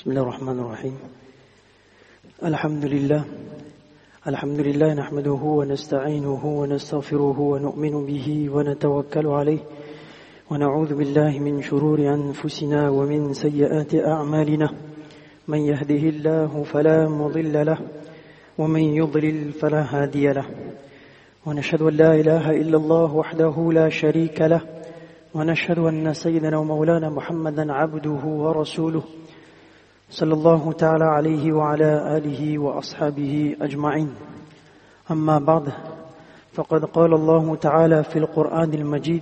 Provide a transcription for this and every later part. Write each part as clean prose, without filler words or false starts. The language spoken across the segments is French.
بسم الله الرحمن الرحيم الحمد لله نحمده ونستعينه ونستغفره ونؤمن به ونتوكل عليه ونعوذ بالله من شرور أنفسنا ومن سيئات أعمالنا من يهده الله فلا مضل له ومن يضلل فلا هادي له ونشهد أن لا إله إلا الله وحده لا شريك له ونشهد أن سيدنا ومولانا محمدا عبده ورسوله صلى الله تعالى عليه وعلى آله وأصحابه أجمعين أما بعد فقد قال الله تعالى في القرآن المجيد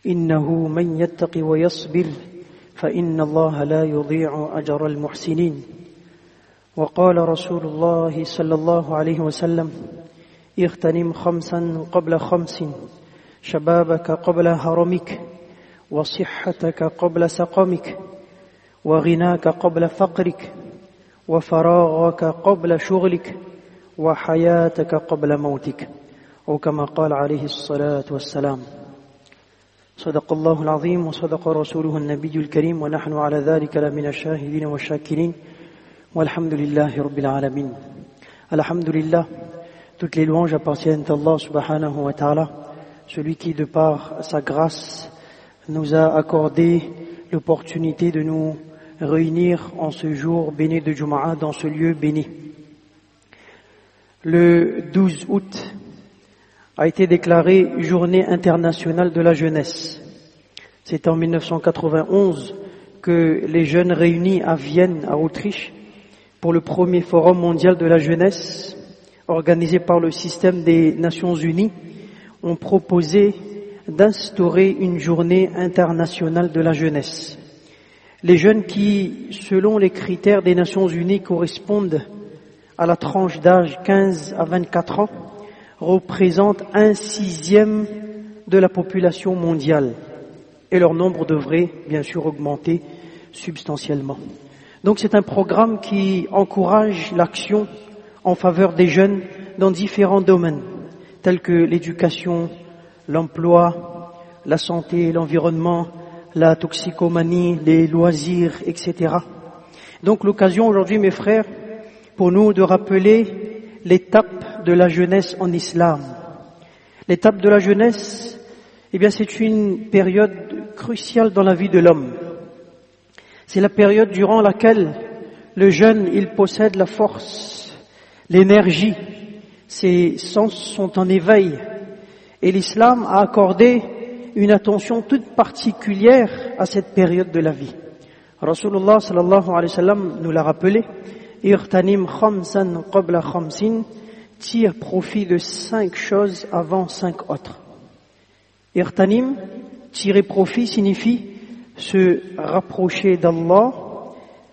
إنه من يتق ويصبر فإن الله لا يضيع أجر المحسنين وقال رسول الله صلى الله عليه وسلم اغتنم خمسا قبل خمس شبابك قبل هرمك وصحتك قبل سقمك وغناك قبل فقرك وفراغك قبل شغلك وحياتك قبل موتك أو كما قال عليه الصلاة والسلام صدق الله العظيم وصدق رسوله النبي الكريم ونحن على ذلك لمن الشاهدين والشاكرين والحمد لله رب العالمين. Alhamdulillah, toutes les louanges appartiennent à Allah subhanahu wa ta'ala, celui qui de par sa grâce nous a accordé l'opportunité de nous réunir en ce jour béni de Jumu'ah dans ce lieu béni. Le 12 août a été déclaré Journée internationale de la jeunesse. C'est en 1991 que les jeunes réunis à Vienne, à Autriche, pour le premier forum mondial de la jeunesse, organisé par le système des Nations Unies, ont proposé d'instaurer une journée internationale de la jeunesse. Les jeunes qui, selon les critères des Nations Unies, correspondent à la tranche d'âge 15 à 24 ans, représentent 1/6 de la population mondiale. Et leur nombre devrait, bien sûr, augmenter substantiellement. Donc c'est un programme qui encourage l'action en faveur des jeunes dans différents domaines, tels que l'éducation, l'emploi, la santé, l'environnement, la toxicomanie, les loisirs, etc. Donc l'occasion aujourd'hui, mes frères, pour nous de rappeler l'étape de la jeunesse en islam. L'étape de la jeunesse, eh bien c'est une période cruciale dans la vie de l'homme. C'est la période durant laquelle le jeune, il possède la force, l'énergie, ses sens sont en éveil. Et l'islam a accordé une attention toute particulière à cette période de la vie. Rasulullah sallallahu alayhi wa sallam nous l'a rappelé, Irtanim khamsan qabla khamsin, tire profit de 5 choses avant 5 autres. Irtanim, tirer profit signifie se rapprocher d'Allah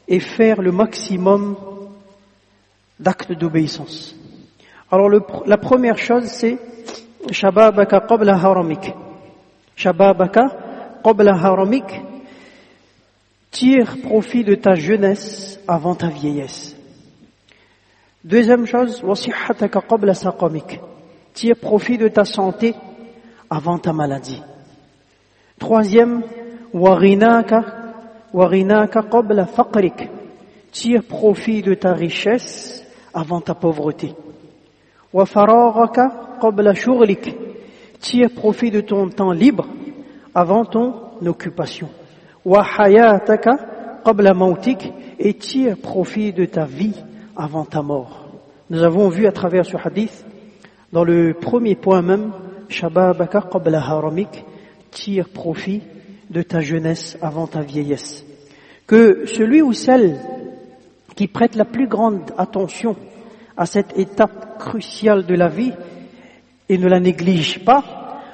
et faire le maximum d'actes d'obéissance. Alors la première chose c'est Shababaka qabla haramik. Shababaka qabla haramik, tire profit de ta jeunesse avant ta vieillesse. Deuxième chose, wasihhataka qabla saqamik, tire profit de ta santé avant ta maladie. Troisième, warinaka qabla faqrik, tire profit de ta richesse avant ta pauvreté. Wa faragaka qabla shughlik, tire profit de ton temps libre avant ton occupation. Wa hayataka qabla mautik, et tire profit de ta vie avant ta mort. Nous avons vu à travers ce hadith, dans le premier point même, Shababaka qabla haramik, tire profit de ta jeunesse avant ta vieillesse. Que celui ou celle qui prête la plus grande attention à cette étape cruciale de la vie et ne la néglige pas,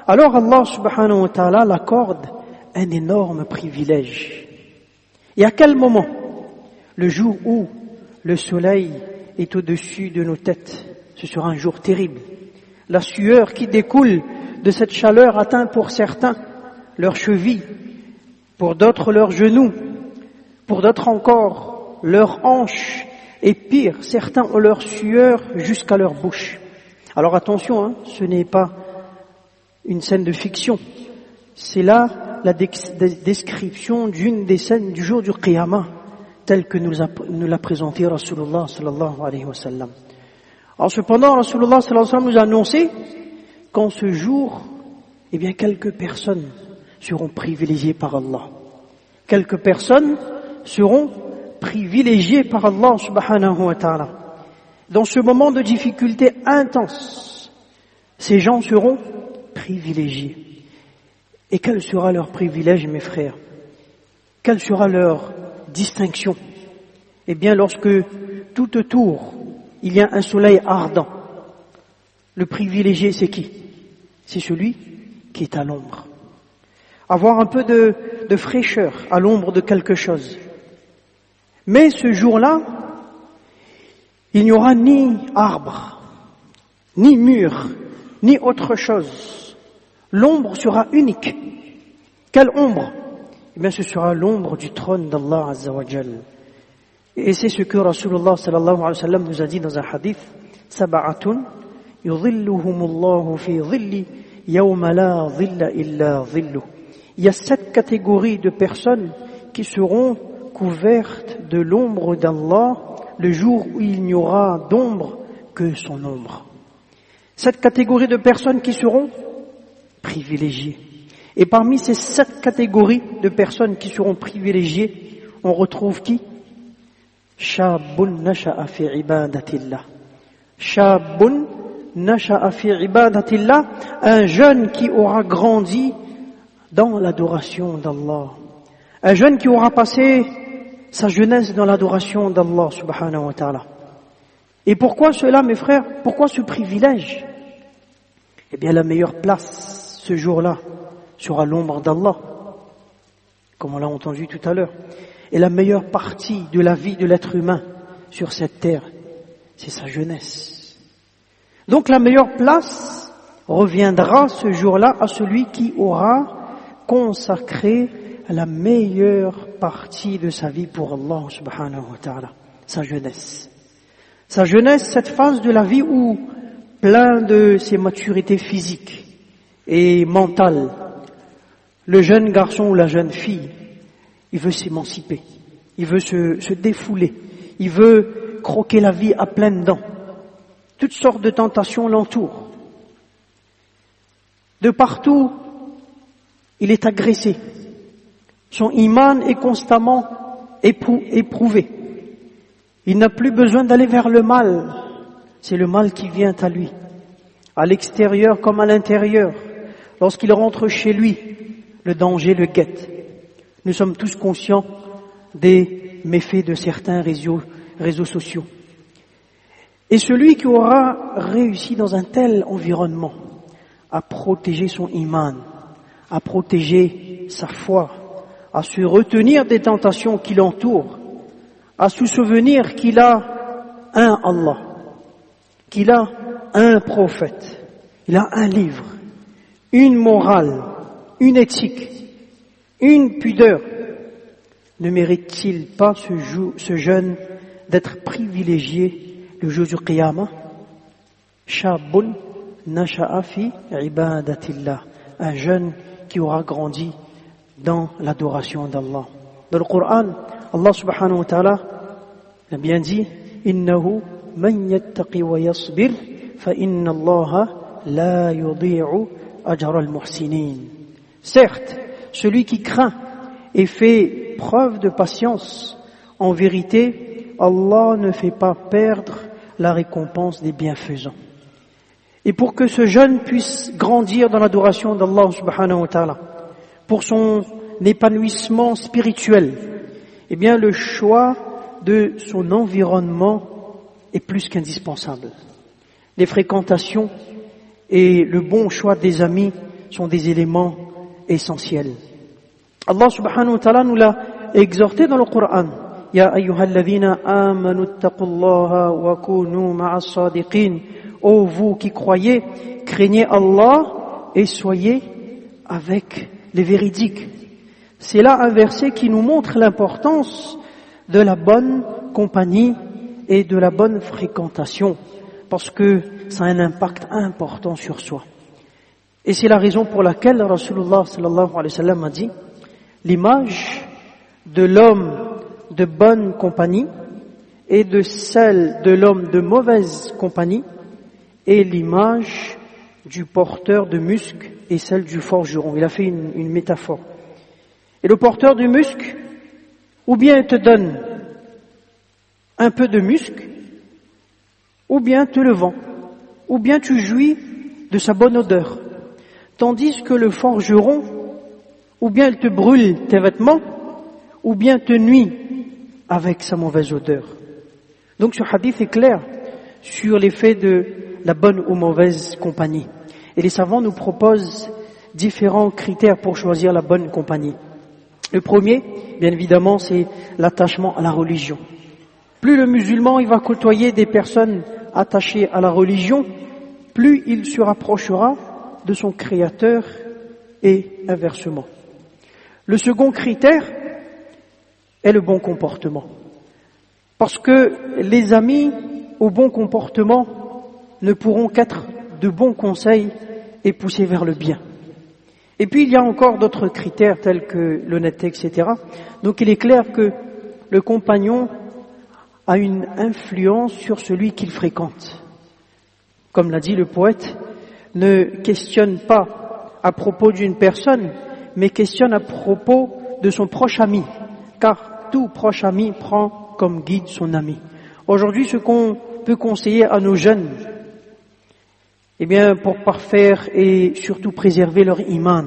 alors Allah subhanahu wa ta'ala l'accorde un énorme privilège. Et à quel moment? Le jour où le soleil est au-dessus de nos têtes. Ce sera un jour terrible. La sueur qui découle de cette chaleur atteint pour certains leurs chevilles, pour d'autres leurs genoux, pour d'autres encore leurs hanches, et pire, certains ont leur sueur jusqu'à leur bouche. Alors attention, ce n'est pas une scène de fiction. C'est là la description d'une des scènes du jour du Qiyamah. tel que nous l'a présenté Rasulullah sallallahu alayhi wa sallam. Alors cependant, Rasulullah sallallahu alayhi wa sallam nous a annoncé qu'en ce jour, eh bien, quelques personnes seront privilégiées par Allah. Quelques personnes seront privilégiées par Allah subhanahu wa ta'ala. Dans ce moment de difficulté intense, ces gens seront privilégiés. Et quel sera leur privilège, mes frères? Quelle sera leur distinction? Eh bien, lorsque tout autour, il y a un soleil ardent, le privilégié, c'est qui? C'est celui qui est à l'ombre. Avoir un peu de fraîcheur à l'ombre de quelque chose. Mais ce jour-là, il n'y aura ni arbre, ni mur, ni autre chose. L'ombre sera unique. Quelle ombre? Eh bien, ce sera l'ombre du trône d'Allah Azza wa Jal. Et c'est ce que Rasulullah sallallahu alayhi wa sallam nous a dit dans un hadith. Sab'atun yudhilluhumullahu fi dhilli yawma la dhilla illa dhilluh. Il y a 7 catégories de personnes qui seront couvertes de l'ombre d'Allah le jour où il n'y aura d'ombre que son ombre. 7 catégories de personnes qui seront privilégiées. Et parmi ces 7 catégories de personnes qui seront privilégiées, on retrouve qui? Shabun nasha'a fi ibadatillah. Shabun nasha'a fi ibadatillah, un jeune qui aura grandi dans l'adoration d'Allah. Un jeune qui aura passé sa jeunesse dans l'adoration d'Allah subhanahu wa ta'ala. Et pourquoi cela, mes frères? Pourquoi ce privilège? Eh bien, la meilleure place ce jour-là sera l'ombre d'Allah, comme on l'a entendu tout à l'heure. Et la meilleure partie de la vie de l'être humain sur cette terre, c'est sa jeunesse. Donc la meilleure place reviendra ce jour-là à celui qui aura consacré la meilleure partie de sa vie pour Allah subhanahu wa ta'ala, sa jeunesse. Sa jeunesse, cette phase de la vie où, plein de ses maturités physiques et mentales, le jeune garçon ou la jeune fille, il veut s'émanciper, il veut se défouler, il veut croquer la vie à pleines dents. Toutes sortes de tentations l'entourent. De partout, il est agressé. Son iman est constamment éprouvé. Il n'a plus besoin d'aller vers le mal. C'est le mal qui vient à lui. À l'extérieur comme à l'intérieur. Lorsqu'il rentre chez lui, le danger le guette. Nous sommes tous conscients des méfaits de certains réseaux sociaux. Et celui qui aura réussi dans un tel environnement à protéger son iman, à protéger sa foi, à se retenir des tentations qui l'entourent, à se souvenir qu'il a un Allah, qu'il a un prophète, il a un livre, une morale, une éthique, une pudeur. Ne mérite-t-il pas ce jeune d'être privilégié le jour du Qiyamah? Shabun nasha'a fi ibadatillah, un jeune qui aura grandi dans l'adoration d'Allah. Dans le Coran, Allah subhanahu wa ta'ala a bien dit: Innahu man yattaqi wa yasbir fa inna Allaha la yudhi'u ajra al-muhsinin. Certes, celui qui craint et fait preuve de patience, en vérité, Allah ne fait pas perdre la récompense des bienfaisants. Et pour que ce jeune puisse grandir dans l'adoration d'Allah subhanahu wa ta'ala, pour son épanouissement spirituel, eh bien le choix de son environnement est plus qu'indispensable. Les fréquentations et le bon choix des amis sont des éléments essentiels. Allah subhanahu wa ta'ala nous l'a exhorté dans le Coran. Ya ayyuhalladhina amanu taqullaha wa kunu ma'as sadiqin. Ô vous qui croyez, craignez Allah et soyez avec les véridiques. C'est là un verset qui nous montre l'importance de la bonne compagnie et de la bonne fréquentation, parce que ça a un impact important sur soi. Et c'est la raison pour laquelle Rasulullah sallallahu alayhi wa sallam a dit: l'image de l'homme de bonne compagnie et de celle de l'homme de mauvaise compagnie est l'image du porteur de musc et celle du forgeron. Il a fait une métaphore. Et le porteur du musc, ou bien il te donne un peu de musc, ou bien te le vend, ou bien tu jouis de sa bonne odeur. Tandis que le forgeron, ou bien il te brûle tes vêtements, ou bien te nuit avec sa mauvaise odeur. Donc ce hadith est clair sur l'effet de la bonne ou mauvaise compagnie. Et les savants nous proposent différents critères pour choisir la bonne compagnie. Le premier, bien évidemment, c'est l'attachement à la religion. Plus le musulman il va côtoyer des personnes attachées à la religion, plus il se rapprochera de son Créateur et inversement. Le second critère est le bon comportement. Parce que les amis au bon comportement ne pourront qu'être de bons conseils et pousser vers le bien. Et puis il y a encore d'autres critères tels que l'honnêteté, etc. Donc il est clair que le compagnon a une influence sur celui qu'il fréquente. Comme l'a dit le poète, ne questionne pas à propos d'une personne, mais questionne à propos de son proche ami, car tout proche ami prend comme guide son ami. Aujourd'hui, ce qu'on peut conseiller à nos jeunes, eh bien, pour parfaire et surtout préserver leur iman,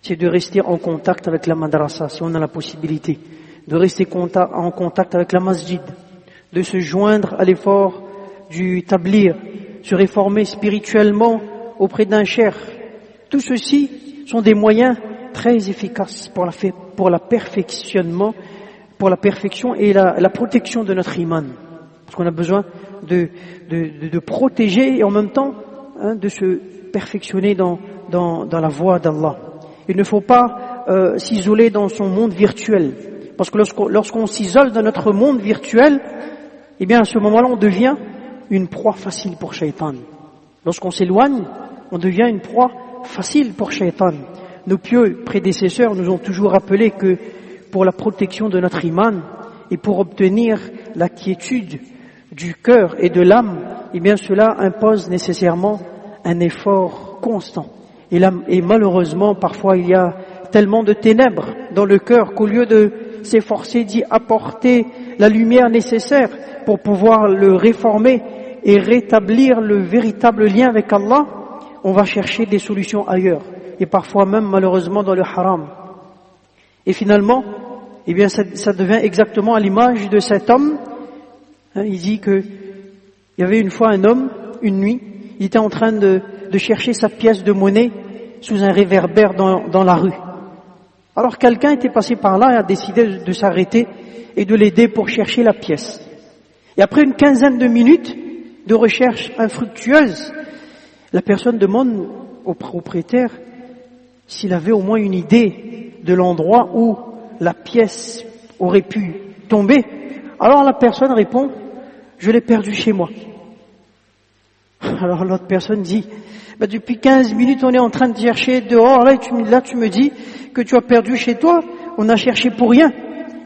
c'est de rester en contact avec la madrasa, si on a la possibilité, de rester en contact avec la masjid, de se joindre à l'effort du tablir, se réformer spirituellement auprès d'un cheikh. Tout ceci sont des moyens très efficaces pour la perfection et la protection de notre iman. Parce qu'on a besoin de protéger et en même temps de se perfectionner dans la voie d'Allah. Il ne faut pas s'isoler dans son monde virtuel. Parce que lorsqu'on s'isole dans notre monde virtuel, eh bien à ce moment-là on devient une proie facile pour Shaitan. Lorsqu'on s'éloigne, on devient une proie facile pour Shaitan. Nos pieux prédécesseurs nous ont toujours rappelé que pour la protection de notre iman et pour obtenir la quiétude du cœur et de l'âme, eh bien cela impose nécessairement un effort constant. Et malheureusement, parfois il y a tellement de ténèbres dans le cœur qu'au lieu de s'efforcer d'y apporter la lumière nécessaire pour pouvoir le réformer et rétablir le véritable lien avec Allah, on va chercher des solutions ailleurs et parfois même malheureusement dans le haram. Et finalement, eh bien ça devient exactement à l'image de cet homme. Il dit que il y avait une fois un homme, une nuit, il était en train de chercher sa pièce de monnaie sous un réverbère dans la rue. Alors quelqu'un était passé par là et a décidé de s'arrêter et de l'aider pour chercher la pièce. Et après une quinzaine de minutes de recherche infructueuse, la personne demande au propriétaire s'il avait au moins une idée de l'endroit où la pièce aurait pu tomber. Alors la personne répond, je l'ai perdue chez moi. Alors l'autre personne dit, depuis 15 minutes on est en train de chercher dehors, là tu me dis que tu as perdu chez toi, on a cherché pour rien.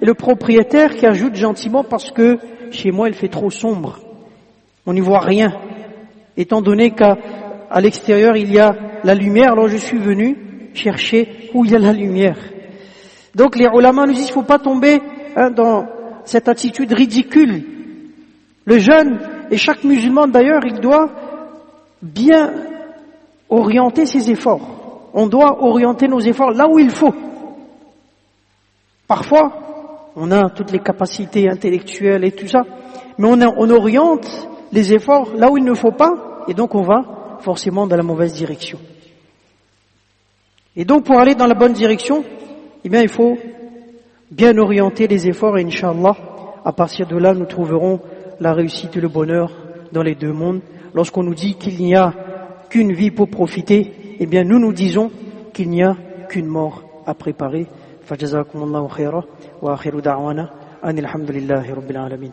Et le propriétaire qui ajoute gentiment, parce que chez moi il fait trop sombre, on n'y voit rien. Étant donné qu'à l'extérieur il y a la lumière, alors je suis venu chercher où il y a la lumière. Donc les ulama nous disent, il ne faut pas tomber dans cette attitude ridicule. Le jeune, et chaque musulman d'ailleurs, il doit bien orienter ses efforts. On doit orienter nos efforts là où il faut. Parfois, on a toutes les capacités intellectuelles et tout ça, mais on oriente les efforts là où il ne faut pas, et donc on va forcément dans la mauvaise direction. Et donc pour aller dans la bonne direction, eh bien il faut bien orienter les efforts, et Inch'Allah, à partir de là, nous trouverons la réussite et le bonheur dans les deux mondes. Lorsqu'on nous dit qu'il n'y a qu'une vie pour profiter, eh bien nous disons qu'il n'y a qu'une mort à préparer. Fajazakumullahu khaira wa akhiru da'wana anil hamdulillahi rabbil alamin.